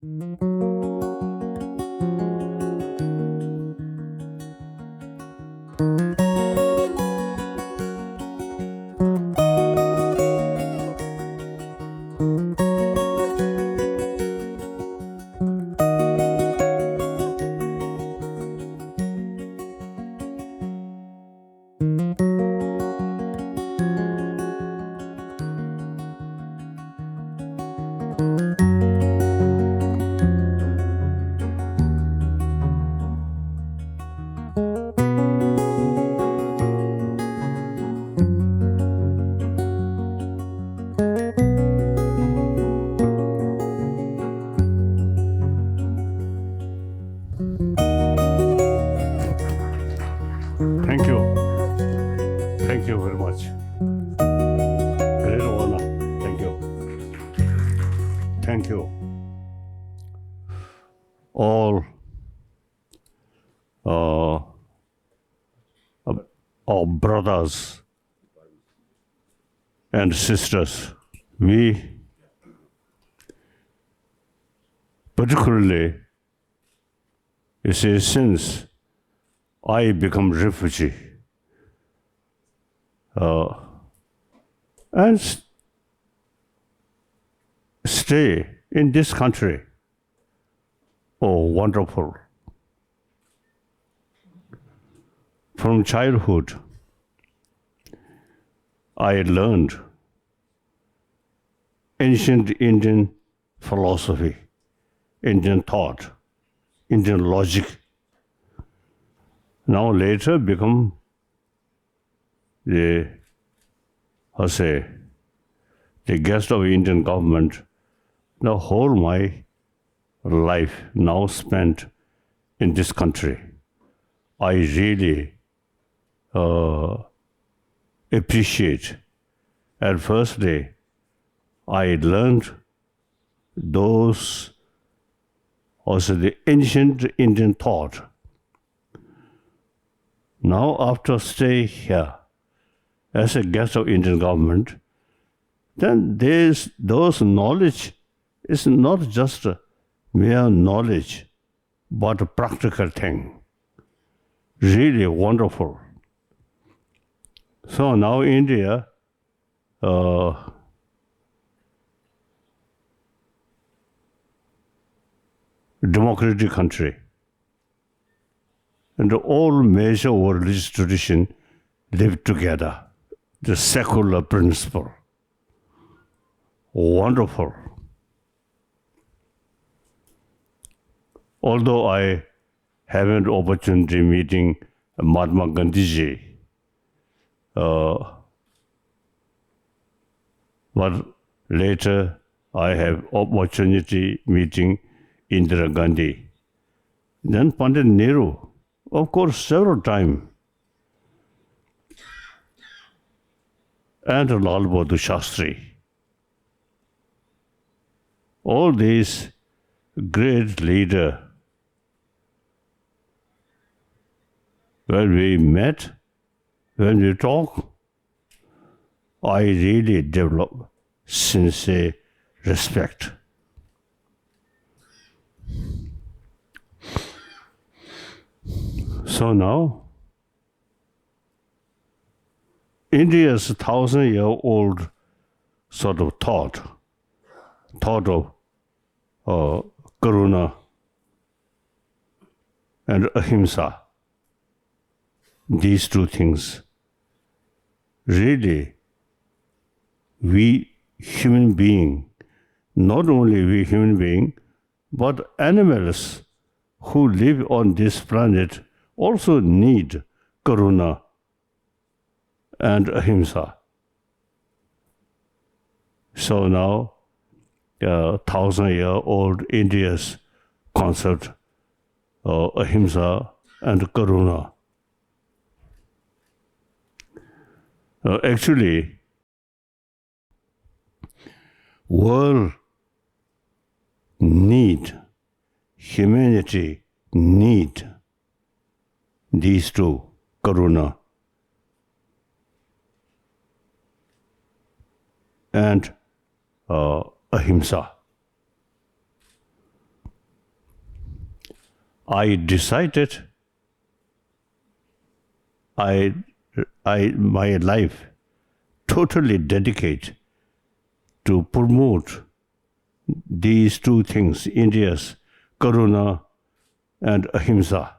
Thank you. Thank you very much. Great honor. Thank you. Thank you. All our brothers and sisters, we particularly, you see, since I become refugee and stay in this country. Oh, wonderful. From childhood, I learned ancient Indian philosophy, Indian thought, Indian logic. Now later become the guest of Indian government. The whole my life now spent in this country. I really appreciate. At first day, I learned those also the ancient Indian thought. Now after stay here as a guest of Indian government, then those knowledge is not just a mere knowledge, but a practical thing. Really wonderful. So now India, democratic country, and all major religious tradition live together. The secular principle. Wonderful. Although I haven't opportunity meeting Mahatma Gandhi ji, but later I have opportunity meeting Indira Gandhi. Then Pandit Nehru, of course, several times. And Lal Bahadur Shastri. All these great leaders, when we met, when we talk, I really develop sincere respect. So now, India's 1,000-year-old sort of thought of Karuna and Ahimsa, these two things, really, we human being, not only we human being, but animals who live on this planet also need Karuna and Ahimsa. So now, 1,000-year-old India's concept of Ahimsa and Karuna. Actually, world need, humanity need these two, Karuna and Ahimsa. I decided my life totally dedicate to promote these two things, India's Karuna and Ahimsa.